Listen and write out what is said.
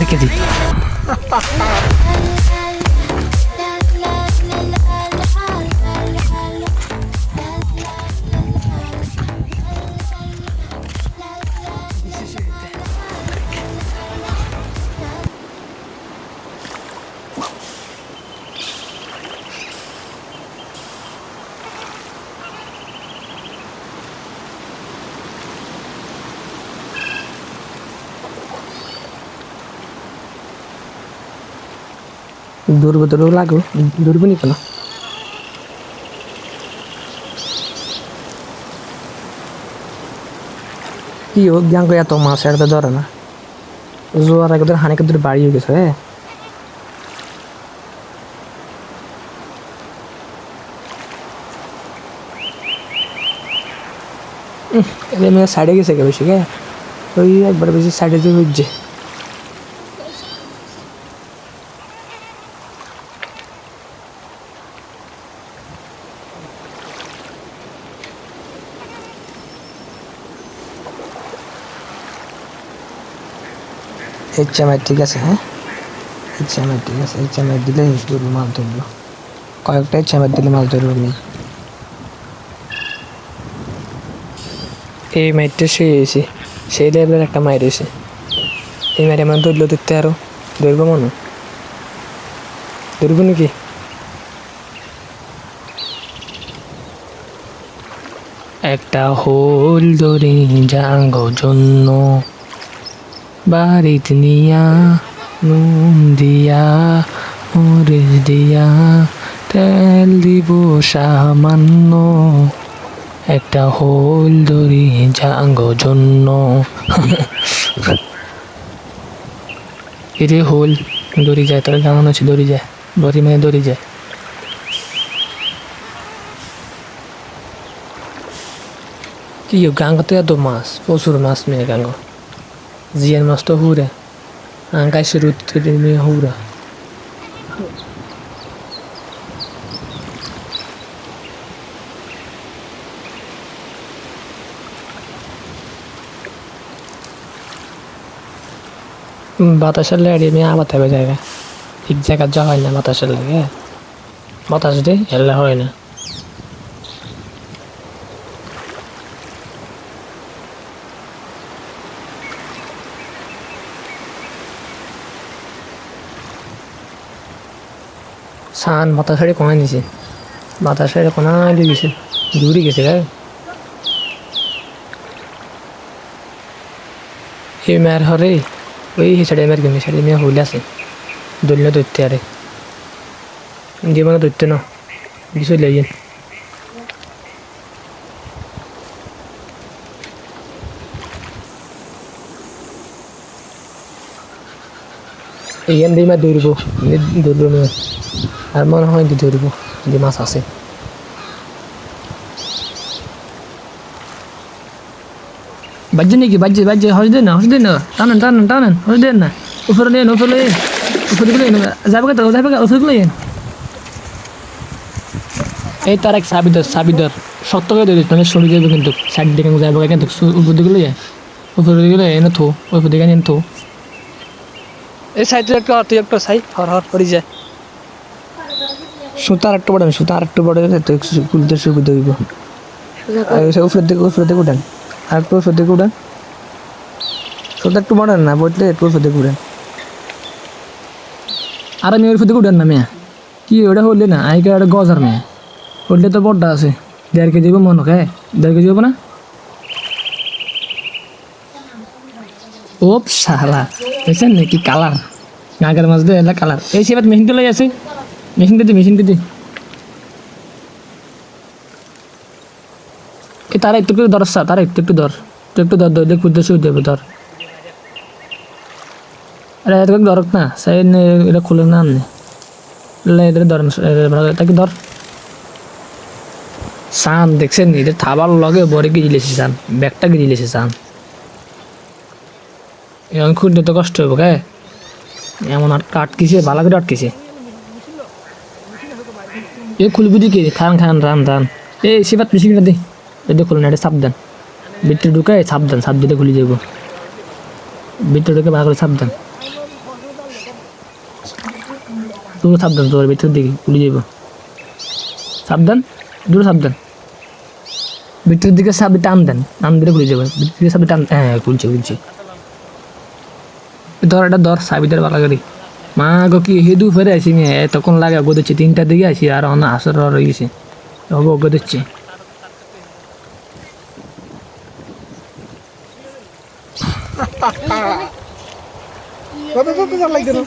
KG দৌড়বো দৌড়বো লাগবো দৌড়বো নি কেন কি হোক জাঙ্গো এত মাছ আর তো ধরে না জোয়ার আগে তোর হানিকে তোর বাড়ি হয়ে গেছে মেয়ে সাইডে গেছে কে বেশি গে ওই একবার বেশি সাইডে যে বুঝছে HMI ঠিক আছে হ্যাঁ HMI ঠিক আছে HMI দিলে ধরবো মাছ ধরবো কয়েকটা HMI দিলে মাছ ধরবো আমি এই মাইটটা সেই লেভেলের একটা মাইর এসে এই মাইরে আমার ধরলো দেখতে আরো ধরবো মনে ধরবো নাকি একটা হোল ধরে যাঙ্গো জন্য বাড়িতে নিয়া নুন দিয়া মরিচ দিয়া তেল দিব সামান্য একটা হোল ধরি যাঙ্গো জন্য এরে হোল দড়ি যায় তোর গান হচ্ছে দড়ি যায় বড়ি মেয়ে দড়ি যায় কি গাঙ্গতে এত মাছ প্রচুর মাছ মেয়ে গাঙ্গ জিয়ান মাছ তো হুরে আঙ্কাই শুরু মেয়ে হুরা বাতাসের লাগে মেয়ে আবার থাকবে জায়গা ঠিক জায়গা যা হয় না বাতাসের লাগে বাতাস দিয়ে এলে হয় না সান বাতাসে কমাই দিছে বাতাসে কোনায় দিয়ে গেছে দূরে গেছে গায়ে এই মেয়ের হরে ওই সাইডে মেয়ের গেমে সাইডে মেয়ে হইলে আছে দলিল ধরতে আরে দিয়ে মানে ধরতে না বিষয় লেগেন এইখান দিয়ে মাছ ধরবো মেয়ে আর মনে হয় ধরবো যে মাছ আছে বাজছে নাকি বাজছে হস দেন না টানেন হস দেন না উপরে নেন উপরে যাবে উপরে এই তার এক সাবিদর শক্ত করে দিয়ে মানে শুনে যাবে কিন্তু সাইড দিকে যাবে কিন্তু উপর দিকে লইয়া উপরে দিকে এনে থো উপর দিকে এনে থো এই সাইডে একটা সাইড হর করে যায় সুতার একটু বড় তো খুলতে সুবিধা হইব উপরের দিকে উঠান আর একটু উপর দিকে উঠান সুতা একটু বড় না বললে একটু উপর দিকে উঠান আর আমি উপর দিকে উঠান না মেয়া কি ওটা হলে না আইকে একটা গজার মেয়া হলে তো বড়টা আছে 1.5 কেজি মনে হয় 1.5 কেজি হবো না ওপ সারা দেখছেন নাকি কালার গাঁকের মাছ দিয়ে এলা কালার এই সেবার মেশিনটা লই আছে মেশিনটা দি এই তারা একটু ধর তারা একটু ধর দেখ খুঁজতে শুরু দেবে ধর আরে এত ধর না সাইড এটা খুলে না আমনে এদের ধর তাকে ধর সান দেখছেন এটা থাবার লগে বড় গিয়ে দিলেছে সান ব্যাগটা গিয়ে দিলেছে সান এখন খুঁজতে তো কষ্ট হবে কে এমন আটকেছে ভালো করে আটকেছে এ খুলবি দিকে খান রান এই সেবার মেশিনটা দে এটা খুলুন এটা সাবধান ভিতরে ঢুকে সাবধান সাপ দিতে খুলে যাবো ভিতরে ঢুকে ভালো করে সাবধান তোর সাবধান, তোর ভিতর দিকে পুলিশ যাইব। সাবধান, দূর সাবধান। ভিতরের দিকে সাবধান, টান দেন, টান দিলে পুলিশ যাবে। ভিতর দিকে সাবধান টান, হ্যাঁ খুলছে। ধর এটা ধর সাবিদের বালা গাড়ি। মা গো কি হেদু ফেরে আসি মেয়ে তখন লাগে অগো দিচ্ছি 3টার দিকে আসি আর অন্য আসর রয়ে গেছে অগো অগো দিচ্ছে। কত লাগবে না